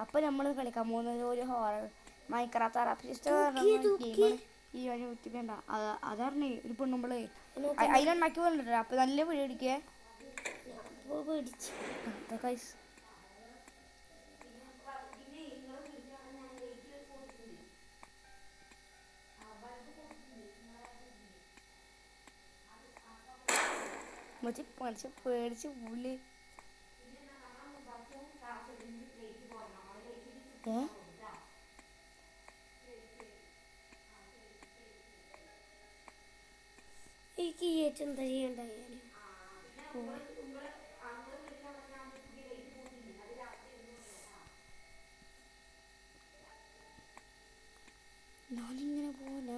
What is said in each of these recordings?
അപ്പൊ നമ്മൾ കളിക്കാൻ പോകുന്നത് ഒരു ഹോറർ മൈൻക്രാഫ്റ്റ് അറാപ്പിസ്റ്റ് ഗെയിമാണ് യൂട്യൂബ് അതറിഞ്ഞേ ഒരു പെണ്ണുമ്പളേ അതിലുണ്ടാക്കി പറഞ്ഞിട്ട് അപ്പൊ നല്ല വീഡിയോ അടിക്കേ പേടിച്ച് പുള്ളി എനിക്ക് എന്താ ചെയ്യണ്ടായാലും ഞാനിങ്ങനെ പോവാനാ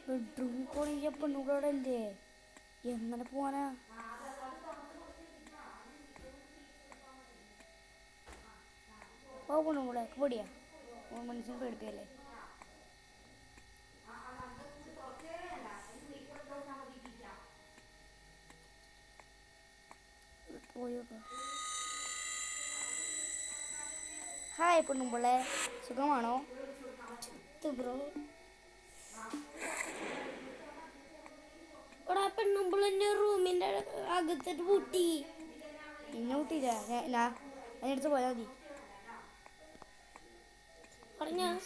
ബെഡ്റൂമിൽ പോണെങ്കിൽ പെണ്ണുകൂടെ അല്ലേ എങ്ങനെ പോവാനാ പെണ്ണുകൂടെ പേടിയാ മനുഷ്യനെ പേടിപ്പിക്കല്ലേ ഹായ് പെണ്ണുമ്പളെ സുഖമാണോ ബ്രോ പെണ്ണുമ്പളെന്റെ റൂമിന്റെ അകത്തിട്ട് പൂട്ടി ഇന്നെ കൂട്ടിയില്ല ഞാൻ എടുത്ത് പോയാൽ മതി ഞാൻ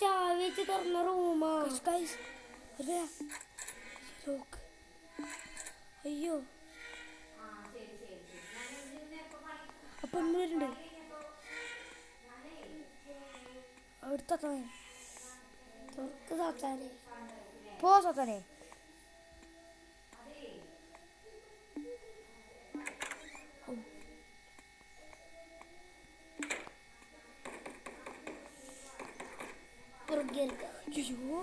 ചാവി വെച്ച് തുറന്ന റൂമാ അയ്യോ അപ്പൊ വരുന്നുണ്ട് അവിടുത്തെ പോ സത്താനെ അയ്യോ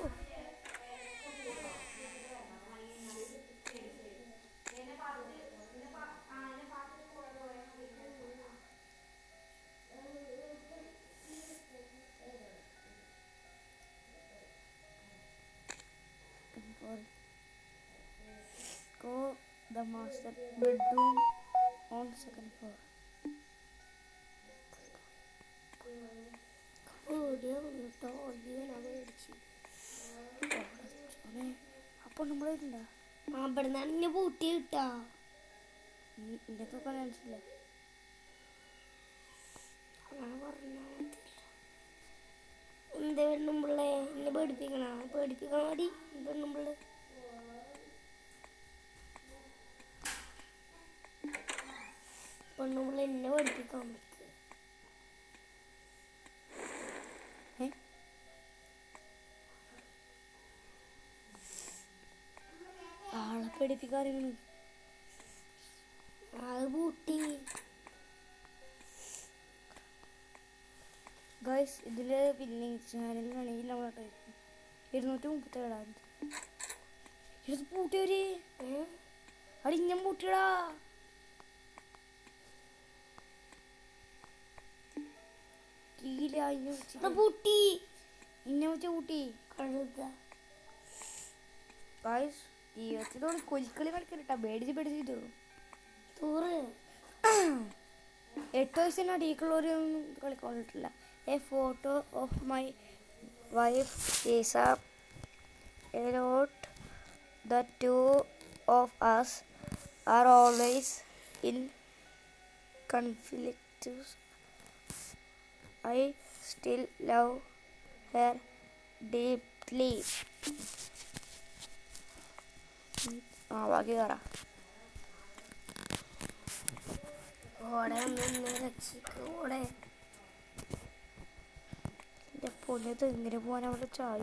Go the master bedroom on second floor. അപ്പൊ നമ്മളായിട്ടുണ്ടാ അവിടെ നിന്ന് പൂട്ടി കിട്ടാ ഇതൊക്കെ മനസ്സില്ല എന്താ പെണ്ണുമ്പിള്ളേ എന്നെ പേടിപ്പിക്കാൻ മതി പെണ്ണുമ്പിള്ള പെണ്ണുമ്പിള്ള എന്നെ പേടിപ്പിക്കാൻ പറ്റും ആളെ പേടിപ്പിക്കാറിയാണ് അത് പൂട്ടി ഗൈസ് ഇതിൽ പിന്നെ ചാനലിലാണെങ്കിൽ നമ്മൾ 237 ഇത് പൂട്ടിയവര് അടിഞ്ഞം പൂട്ടിയടാ പൂട്ടി ഇന്നെ വെച്ച പൂട്ടി കഴുത ഗൈസ് ജീവിതത്തിലോട് കൊലിക്കളി കളിക്കലിട്ടാ പേടിച്ച് തൂറ് 8 വയസ്സിന് അടിയിക്കുള്ളവരൊന്നും കളിക്കൊണ്ടിട്ടില്ല a photo of my wife is a not the two of us are always in conflict. I still love her deeply. ബാക്കി കയറാം ഓടെ നിന്ന് രക്ഷിക്കൂടെ എൻ്റെ പൊന്നത്ത് എങ്ങനെ പോകാൻ അവിടെ ചായ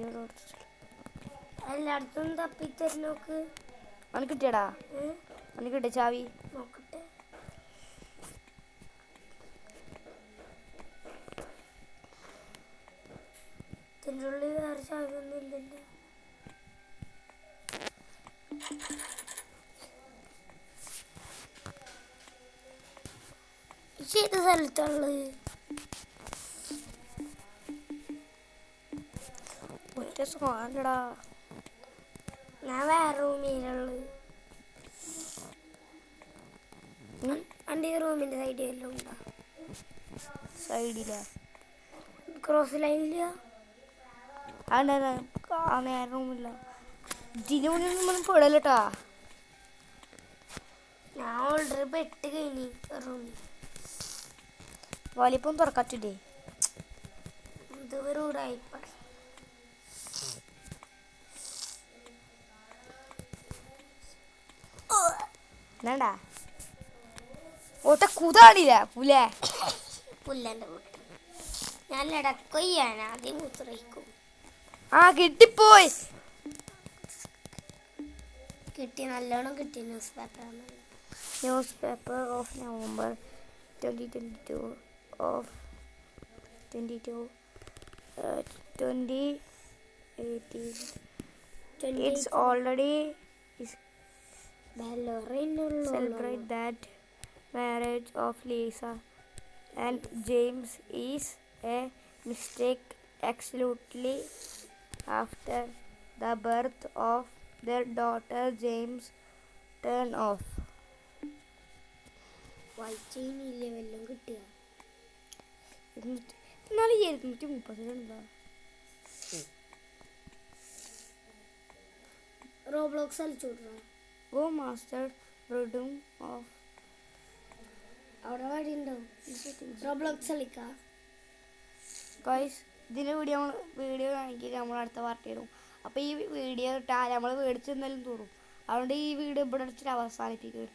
എല്ലായിടത്തും തപ്പിത്തരുന്നോക്ക് അവന് കിട്ടിയടാ അവന് കിട്ടിയ ചാവി നോക്കട്ടെ ഇതിൻ്റെ ഉള്ളിൽ വേറെ ചാവി ഒന്നും ഇല്ലല്ലോ ഏത് സ്ഥലത്തുള്ളത് ഒറ്റ സ്വാണ്ടടാ ഞാൻ വേറെ റൂമിലുള്ളത്. എൻ്റെ ഈ റൂമിൻ്റെ സൈഡിൽ എല്ലാം ഉണ്ടോ? സൈഡിലാ ക്രോസ് ലൈനില്ല. അതെ നേരെ റൂമില്ല. ഇതിനൊന്നും പെടലട്ടാ. ഞാൻ ഓൾറെഡി പെട്ട് കഴിഞ്ഞു റൂമിൽ. വലിപ്പം തുറക്കാറ്റില്ലേ? ഇത് ഒരു ഉടായിപ്പ. വേണ്ടാ ഓട്ട കുതാണില്ല പുലേ. പുല്ലൻ്റെ കൂട്ട് ഞാൻ ഇടക്കൊയ്യാൻ ആദ്യം മൂത്രയിക്കും. ആ കിട്ടിപ്പോയി. കിട്ടി, നല്ലോണം കിട്ടി. ന്യൂസ് പേപ്പറാണ്. News paper of November 2022 of 2018. It's already celebrate that marriage of Lisa and James is a mistake absolutely after the birth of their daughter James turn off. വായിച്ചില്ലേ വല്ലതും കിട്ടിയ? എന്നാലും 230 റോബ്ലോക്സ് കളിച്ചു വിടണം. Go master bedroom of അവിടെ വഴി ഉണ്ടാവും. Roblox കളിക്കാം. Guys. ഇതിൻ്റെ വീഡിയോ കാണിക്കുക നമ്മൾ അടുത്ത പാർട്ടി ഇടും. അപ്പോൾ ഈ വീഡിയോ ഇട്ടാൽ നമ്മൾ മേടിച്ച് എന്തായാലും തൂറും. അതുകൊണ്ട് ഈ വീഡിയോ ഇവിടെ അടിച്ചിട്ട് അവസാനിപ്പിക്കും.